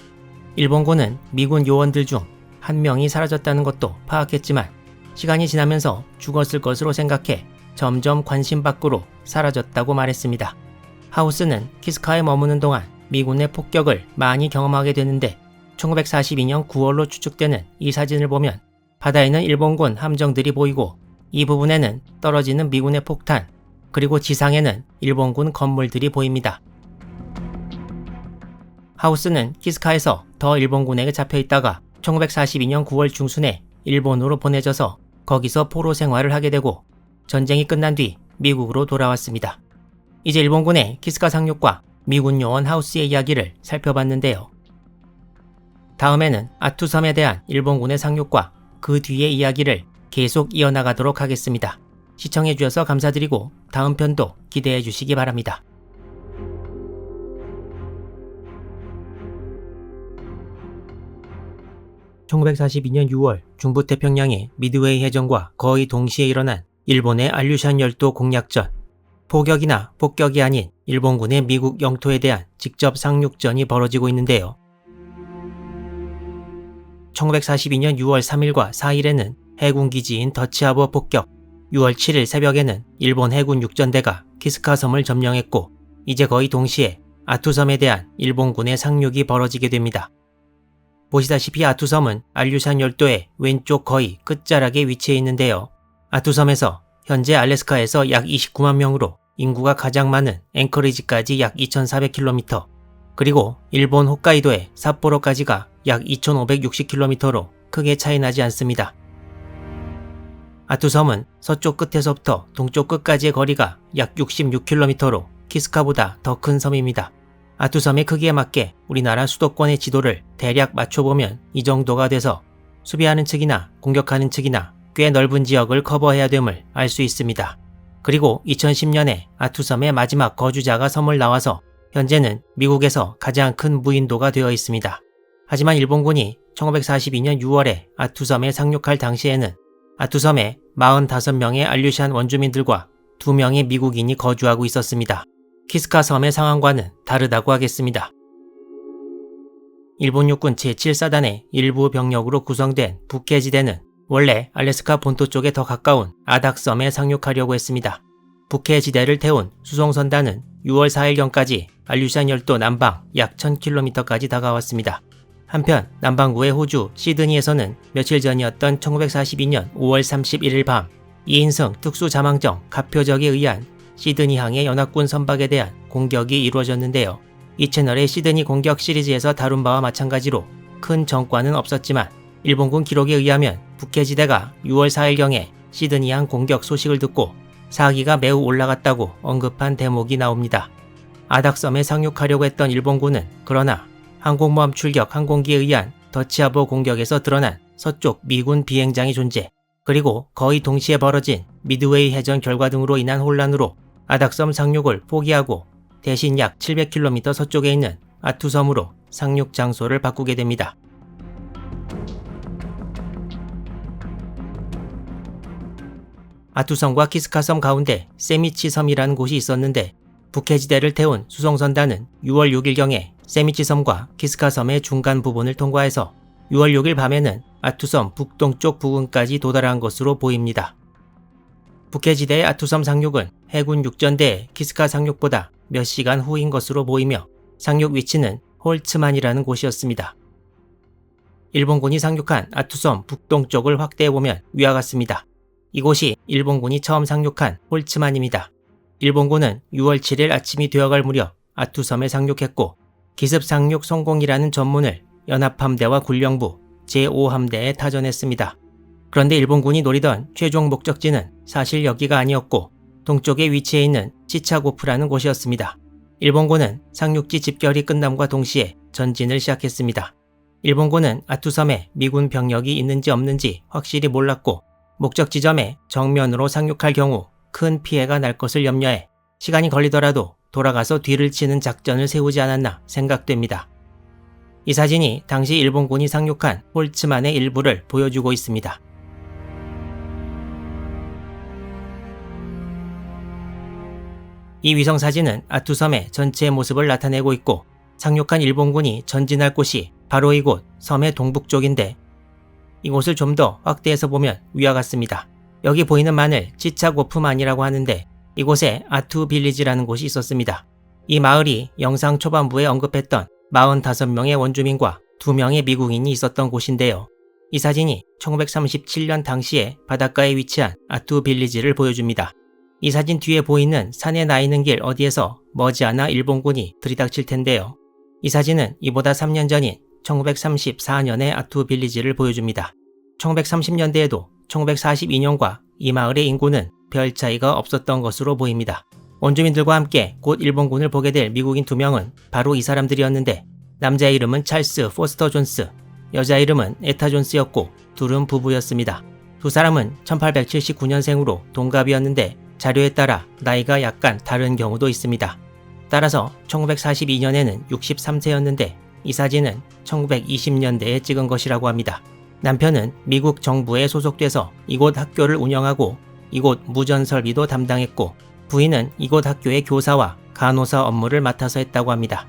일본군은 미군 요원들 중 1명이 사라졌다는 것도 파악했지만 시간이 지나면서 죽었을 것으로 생각해 점점 관심 밖으로 사라졌다고 말했습니다. 하우스는 키스카에 머무는 동안 미군의 폭격을 많이 경험하게 되는데 1942년 9월로 추측되는 이 사진을 보면 바다에는 일본군 함정들이 보이고 이 부분에는 떨어지는 미군의 폭탄 그리고 지상에는 일본군 건물들이 보입니다. 하우스는 키스카에서 더 일본군에게 잡혀있다가 1942년 9월 중순에 일본으로 보내져서 거기서 포로 생활을 하게 되고 전쟁이 끝난 뒤 미국으로 돌아왔습니다. 이제 일본군의 키스카 상륙과 미군 요원 하우스의 이야기를 살펴봤는데요. 다음에는 아투섬에 대한 일본군의 상륙과 그 뒤의 이야기를 계속 이어나가도록 하겠습니다. 시청해주셔서 감사드리고 다음 편도 기대해주시기 바랍니다. 1942년 6월 중부태평양의 미드웨이 해전과 거의 동시에 일어난 일본의 알류샨 열도 공략전. 포격이나 폭격이 아닌 일본군의 미국 영토에 대한 직접 상륙전이 벌어지고 있는데요. 1942년 6월 3일과 4일에는 해군 기지인 더치하버 폭격, 6월 7일 새벽에는 일본 해군 육전대가 키스카 섬을 점령했고, 이제 거의 동시에 아투섬에 대한 일본군의 상륙이 벌어지게 됩니다. 보시다시피 아투섬은 알류샨 열도의 왼쪽 거의 끝자락에 위치해 있는데요. 아투섬에서 현재 알래스카에서 약 29만 명으로 인구가 가장 많은 앵커리지까지 약 2,400km, 그리고 일본 홋카이도의 삿포로까지가 약 2,560km로 크게 차이나지 않습니다. 아투섬은 서쪽 끝에서부터 동쪽 끝까지의 거리가 약 66km로 키스카보다 더 큰 섬입니다. 아투섬의 크기에 맞게 우리나라 수도권의 지도를 대략 맞춰보면 이 정도가 돼서 수비하는 측이나 공격하는 측이나 꽤 넓은 지역을 커버해야 됨을 알 수 있습니다. 그리고 2010년에 아투섬의 마지막 거주자가 섬을 나와서 현재는 미국에서 가장 큰 무인도가 되어 있습니다. 하지만 일본군이 1942년 6월에 아투섬에 상륙할 당시에는 아투섬에 45명의 알류샨 원주민들과 2명의 미국인이 거주하고 있었습니다. 키스카 섬의 상황과는 다르다고 하겠습니다. 일본 육군 제7사단의 일부 병력으로 구성된 북해지대는 원래 알래스카 본토 쪽에 더 가까운 아닥섬에 상륙하려고 했습니다. 북해지대를 태운 수송선단은 6월 4일경까지 알류샨 열도 남방 약 1000km까지 다가왔습니다. 한편 남반구의 호주 시드니에서는 며칠 전이었던 1942년 5월 31일 밤 2인승 특수자망정 가표적에 의한 시드니항의 연합군 선박에 대한 공격이 이루어졌는데요. 이 채널의 시드니 공격 시리즈에서 다룬 바와 마찬가지로 큰 전과는 없었지만 일본군 기록에 의하면 북해지대가 6월 4일경에 시드니항 공격 소식을 듣고 사기가 매우 올라갔다고 언급한 대목이 나옵니다. 아닥섬에 상륙하려고 했던 일본군은 그러나 항공모함 출격 항공기에 의한 더치하버 공격에서 드러난 서쪽 미군 비행장의 존재, 그리고 거의 동시에 벌어진 미드웨이 해전 결과 등으로 인한 혼란으로 아닥섬 상륙을 포기하고 대신 약 700km 서쪽에 있는 아투섬으로 상륙 장소를 바꾸게 됩니다. 아투섬과 키스카섬 가운데 세미치 섬이라는 곳이 있었는데 북해지대를 태운 수송선단은 6월 6일경에 세미치 섬과 키스카 섬의 중간 부분을 통과해서 6월 6일 밤에는 아투섬 북동쪽 부근까지 도달한 것으로 보입니다. 북해지대의 아투섬 상륙은 해군 육전대의 키스카 상륙보다 몇 시간 후인 것으로 보이며 상륙 위치는 홀츠만이라는 곳이었습니다. 일본군이 상륙한 아투섬 북동쪽을 확대해보면 위와 같습니다. 이곳이 일본군이 처음 상륙한 홀츠만입니다. 일본군은 6월 7일 아침이 되어갈 무렵 아투섬에 상륙했고 기습 상륙 성공이라는 전문을 연합함대와 군령부 제5함대에 타전했습니다. 그런데 일본군이 노리던 최종 목적지는 사실 여기가 아니었고 동쪽에 위치해 있는 치차고프라는 곳이었습니다. 일본군은 상륙지 집결이 끝남과 동시에 전진을 시작했습니다. 일본군은 아투섬에 미군 병력이 있는지 없는지 확실히 몰랐고 목적 지점에 정면으로 상륙할 경우 큰 피해가 날 것을 염려해 시간이 걸리더라도 돌아가서 뒤를 치는 작전을 세우지 않았나 생각됩니다. 이 사진이 당시 일본군이 상륙한 홀츠만의 일부를 보여주고 있습니다. 이 위성사진은 아투섬의 전체 모습을 나타내고 있고 상륙한 일본군이 전진할 곳이 바로 이곳 섬의 동북쪽인데 이곳을 좀 더 확대해서 보면 위와 같습니다. 여기 보이는 만을 치차고프만이라고 하는데 이곳에 아투 빌리지라는 곳이 있었습니다. 이 마을이 영상 초반부에 언급했던 45명의 원주민과 2명의 미국인이 있었던 곳인데요. 이 사진이 1937년 당시에 바닷가에 위치한 아투 빌리지를 보여줍니다. 이 사진 뒤에 보이는 산에 나 있는 길 어디에서 머지않아 일본군이 들이닥칠 텐데요. 이 사진은 이보다 3년 전인 1934년의 아투 빌리지를 보여줍니다. 1930년대에도 1942년과 이 마을의 인구는 별 차이가 없었던 것으로 보입니다. 원주민들과 함께 곧 일본군을 보게 될 미국인 2명은 바로 이 사람들이었는데 남자의 이름은 찰스 포스터 존스, 여자 이름은 에타 존스였고 둘은 부부였습니다. 두 사람은 1879년생으로 동갑이었는데 자료에 따라 나이가 약간 다른 경우도 있습니다. 따라서 1942년에는 63세였는데 이 사진은 1920년대에 찍은 것이라고 합니다. 남편은 미국 정부에 소속돼서 이곳 학교를 운영하고 이곳 무전 설비도 담당했고 부인은 이곳 학교의 교사와 간호사 업무를 맡아서 했다고 합니다.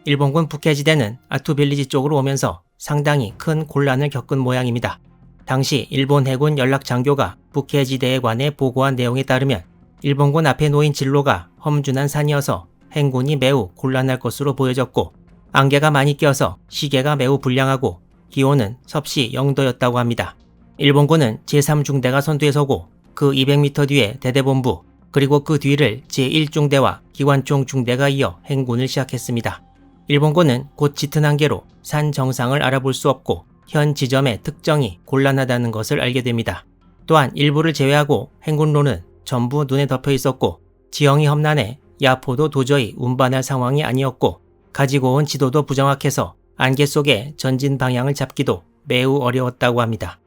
일본군 북해지대는 아투빌리지 쪽으로 오면서 상당히 큰 곤란을 겪은 모양입니다. 당시 일본 해군 연락장교가 북해지대에 관해 보고한 내용에 따르면 일본군 앞에 놓인 진로가 험준한 산이어서 행군이 매우 곤란할 것으로 보여졌고 안개가 많이 껴서 시계가 매우 불량하고 기온은 섭씨 0도였다고 합니다. 일본군은 제3중대가 선두에 서고 그 200m 뒤에 대대본부 그리고 그 뒤를 제1중대와 기관총 중대가 이어 행군을 시작했습니다. 일본군은 곧 짙은 안개로 산 정상을 알아볼 수 없고 현 지점의 특정이 곤란하다는 것을 알게 됩니다. 또한 일부를 제외하고 행군로는 전부 눈에 덮여 있었고 지형이 험난해 야포도 도저히 운반할 상황이 아니었고 가지고 온 지도도 부정확해서 안개 속에 전진 방향을 잡기도 매우 어려웠다고 합니다.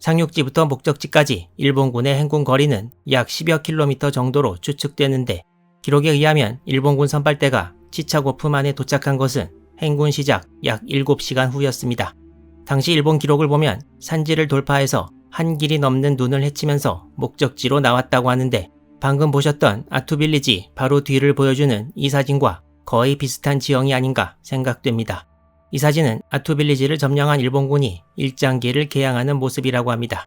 상륙지부터 목적지까지 일본군의 행군 거리는 약 10여 킬로미터 정도로 추측되는데 기록에 의하면 일본군 선발대가 치차고프 만에 도착한 것은 행군 시작 약 7시간 후였습니다. 당시 일본 기록을 보면 산지를 돌파해서 한 길이 넘는 눈을 헤치면서 목적지로 나왔다고 하는데 방금 보셨던 아투빌리지 바로 뒤를 보여주는 이 사진과 거의 비슷한 지형이 아닌가 생각됩니다. 이 사진은 아투빌리지를 점령한 일본군이 일장기를 개항하는 모습이라고 합니다.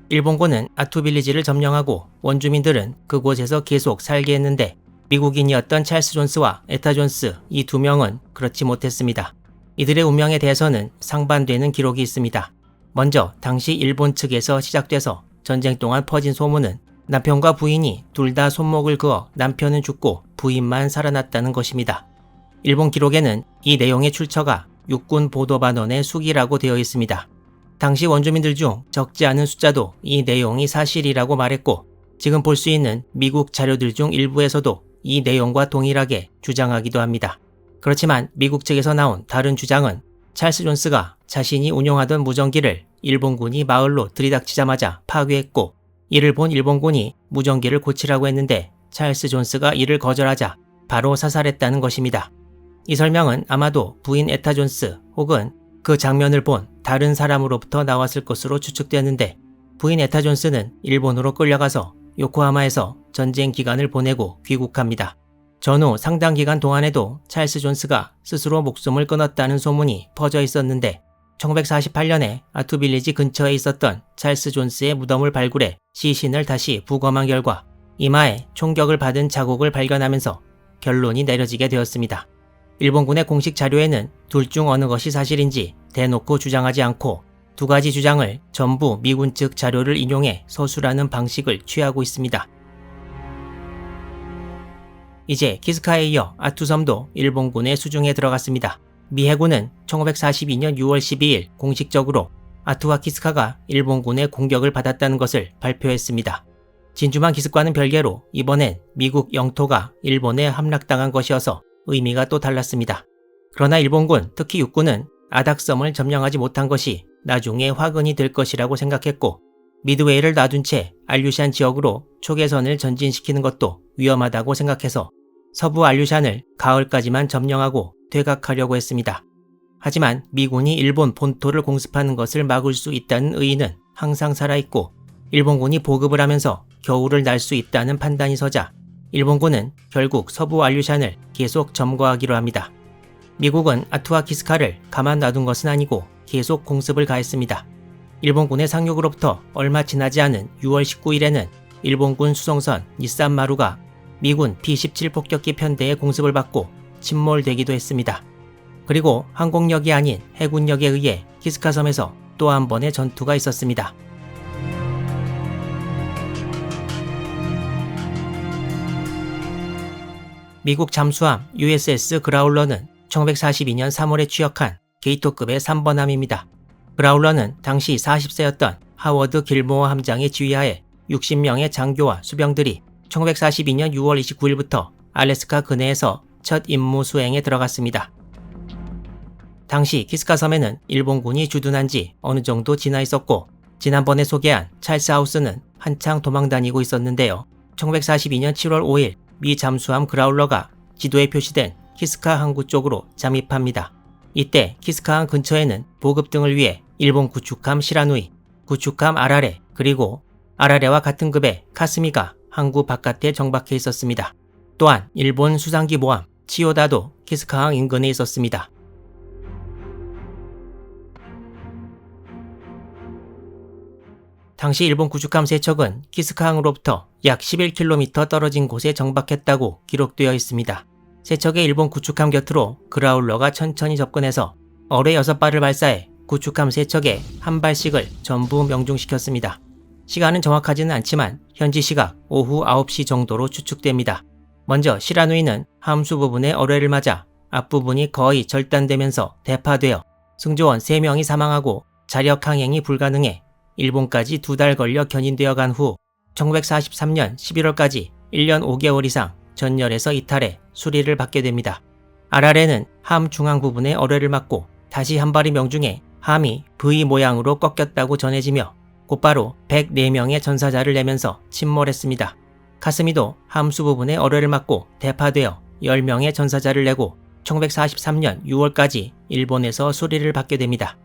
일본군은 아투빌리지를 점령하고 원주민들은 그곳에서 계속 살게 했는데 미국인이었던 찰스 존스와 에타 존스 이 두 명은 그렇지 못했습니다. 이들의 운명에 대해서는 상반되는 기록이 있습니다. 먼저 당시 일본 측에서 시작돼서 전쟁 동안 퍼진 소문은 남편과 부인이 둘 다 손목을 그어 남편은 죽고 부인만 살아났다는 것입니다. 일본 기록에는 이 내용의 출처가 육군 보도반원의 수기라고 되어 있습니다. 당시 원주민들 중 적지 않은 숫자도 이 내용이 사실이라고 말했고 지금 볼 수 있는 미국 자료들 중 일부에서도 이 내용과 동일하게 주장하기도 합니다. 그렇지만 미국 측에서 나온 다른 주장은 찰스 존스가 자신이 운용하던 무전기를 일본군이 마을로 들이닥치자마자 파괴했고 이를 본 일본군이 무전기를 고치라고 했는데 찰스 존스가 이를 거절하자 바로 사살했다는 것입니다. 이 설명은 아마도 부인 에타 존스 혹은 그 장면을 본 다른 사람으로부터 나왔을 것으로 추측되는데 부인 에타 존스는 일본으로 끌려가서 요코하마에서 전쟁 기간을 보내고 귀국합니다. 전후 상당 기간 동안에도 찰스 존스가 스스로 목숨을 끊었다는 소문이 퍼져 있었는데 1948년에 아투빌리지 근처에 있었던 찰스 존스의 무덤을 발굴해 시신을 다시 부검한 결과 이마에 총격을 받은 자국을 발견하면서 결론이 내려지게 되었습니다. 일본군의 공식 자료에는 둘 중 어느 것이 사실인지 대놓고 주장하지 않고 두 가지 주장을 전부 미군 측 자료를 인용해 서술하는 방식을 취하고 있습니다. 이제 키스카에 이어 아투섬도 일본군의 수중에 들어갔습니다. 미 해군은 1942년 6월 12일 공식적으로 아투와 키스카가 일본군의 공격을 받았다는 것을 발표했습니다. 진주만 기습과는 별개로 이번엔 미국 영토가 일본에 함락당한 것이어서 의미가 또 달랐습니다. 그러나 일본군, 특히 육군은 아닥섬을 점령하지 못한 것이 나중에 화근이 될 것이라고 생각했고 미드웨이를 놔둔 채 알류샨 지역으로 초계선을 전진시키는 것도 위험하다고 생각해서 서부 알류샨을 가을까지만 점령하고 퇴각하려고 했습니다. 하지만 미군이 일본 본토를 공습하는 것을 막을 수 있다는 의의는 항상 살아있고 일본군이 보급을 하면서 겨울을 날 수 있다는 판단이 서자 일본군은 결국 서부 알류샨을 계속 점거하기로 합니다. 미국은 아투와 키스카를 가만 놔둔 것은 아니고 계속 공습을 가했습니다. 일본군의 상륙으로부터 얼마 지나지 않은 6월 19일에는 일본군 수송선 니산마루가 미군 B-17 폭격기 편대의 공습을 받고 침몰되기도 했습니다. 그리고 항공력이 아닌 해군력에 의해 키스카섬에서 또 한 번의 전투가 있었습니다. 미국 잠수함 USS 그라울러는 1942년 3월에 취역한 게이토급의 3번함입니다. 그라울러는 당시 40세였던 하워드 길모어 함장의 지휘하에 60명의 장교와 수병들이 1942년 6월 29일부터 알래스카 근해에서 첫 임무 수행에 들어갔습니다. 당시 키스카 섬에는 일본군이 주둔한 지 어느 정도 지나 있었고 지난번에 소개한 찰스하우스는 한창 도망 다니고 있었는데요. 1942년 7월 5일 미 잠수함 그라울러가 지도에 표시된 키스카 항구 쪽으로 잠입합니다. 이때 키스카항 근처에는 보급 등을 위해 일본 구축함 시라누이, 구축함 아라레, 그리고 아라레와 같은 급의 카스미가 항구 바깥에 정박해 있었습니다. 또한 일본 수상기 모함 치요다도 키스카항 인근에 있었습니다. 당시 일본 구축함 3척은 키스카항으로부터 약 11km 떨어진 곳에 정박했다고 기록되어 있습니다. 3척의 일본 구축함 곁으로 그라울러가 천천히 접근해서 어뢰 6발을 발사해 구축함 3척에 한 발씩을 전부 명중시켰습니다. 시간은 정확하지는 않지만 현지 시각 오후 9시 정도로 추측됩니다. 먼저 시라누이는 함수 부분에 어뢰를 맞아 앞부분이 거의 절단되면서 대파되어 승조원 3명이 사망하고 자력 항행이 불가능해 일본까지 2달 걸려 견인되어 간 후 1943년 11월까지 1년 5개월 이상 전열에서 이탈해 수리를 받게 됩니다. 아라레는 함 중앙 부분에 어뢰를 맞고 다시 한 발이 명중해 함이 V 모양으로 꺾였다고 전해지며 곧바로 104명의 전사자를 내면서 침몰했습니다. 카스미도 함수 부분에 어뢰를 맞고 대파되어 10명의 전사자를 내고 1943년 6월까지 일본에서 수리를 받게 됩니다.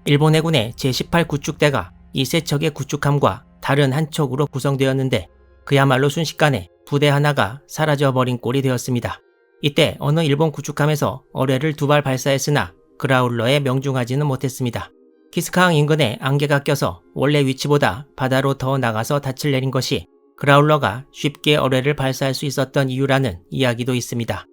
일본 해군의 제18 구축대가 이 3척의 구축함과 다른 한 척으로 구성되었는데 그야말로 순식간에 부대 하나가 사라져버린 꼴이 되었습니다. 이때 어느 일본 구축함에서 어뢰를 2발 발사했으나 그라울러에 명중하지는 못했습니다. 키스카항 인근에 안개가 껴서 원래 위치보다 바다로 더 나가서 닻을 내린 것이 그라울러가 쉽게 어뢰를 발사할 수 있었던 이유라는 이야기도 있습니다.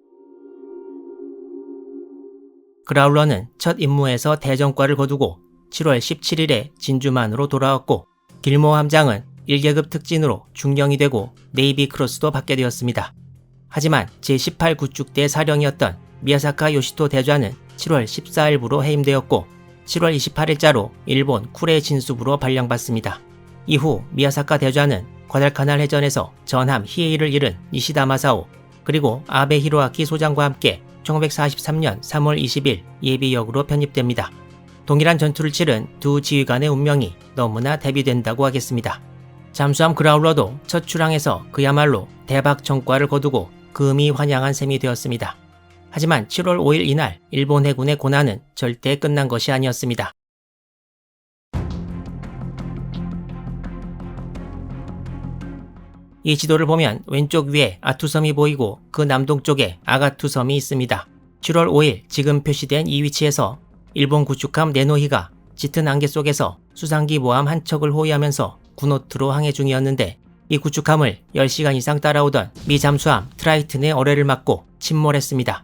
그라울러는 첫 임무에서 대전과를 거두고 7월 17일에 진주만으로 돌아왔고 길모 함장은 1계급 특진으로 중령이 되고 네이비 크로스도 받게 되었습니다. 하지만 제18 구축대 사령이었던 미야사카 요시토 대좌는 7월 14일부로 해임되었고 7월 28일자로 일본 쿠레 진수부로 발령받습니다. 이후 미야사카 대좌는 과달카날 해전에서 전함 히에이를 잃은 니시다 마사오 그리고 아베 히로아키 소장과 함께 1943년 3월 20일 예비역으로 편입됩니다. 동일한 전투를 치른 두 지휘관의 운명이 너무나 대비된다고 하겠습니다. 잠수함 그라울러도 첫 출항에서 그야말로 대박 성과를 거두고 금이 환영한 셈이 되었습니다. 하지만 7월 5일 이날 일본 해군의 고난은 절대 끝난 것이 아니었습니다. 이 지도를 보면 왼쪽 위에 아투섬이 보이고 그 남동쪽에 아가투섬이 있습니다. 7월 5일 지금 표시된 이 위치에서 일본 구축함 네노히가 짙은 안개 속에서 수상기 모함 한 척을 호위하면서 군호트로 항해 중이었는데 이 구축함을 10시간 이상 따라오던 미 잠수함 트라이튼의 어뢰를 맞고 침몰했습니다.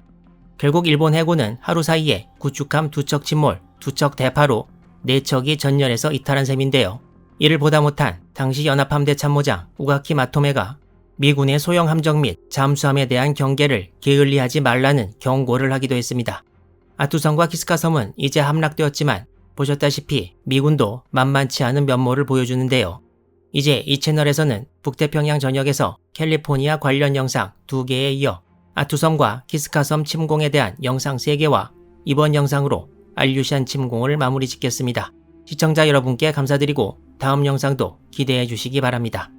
결국 일본 해군은 하루 사이에 구축함 2척 침몰, 2척 대파로 4척이 전열에서 이탈한 셈인데요. 이를 보다 못한 당시 연합함대 참모장 우가키 마토메가 미군의 소형 함정 및 잠수함에 대한 경계를 게을리하지 말라는 경고를 하기도 했습니다. 아투섬과 키스카 섬은 이제 함락되었지만 보셨다시피 미군도 만만치 않은 면모를 보여주는데요. 이제 이 채널에서는 북태평양 전역에서 캘리포니아 관련 영상 2개에 이어 아투섬과 키스카 섬 침공에 대한 영상 3개와 이번 영상으로 알류샨 침공을 마무리 짓겠습니다. 시청자 여러분께 감사드리고 다음 영상도 기대해 주시기 바랍니다.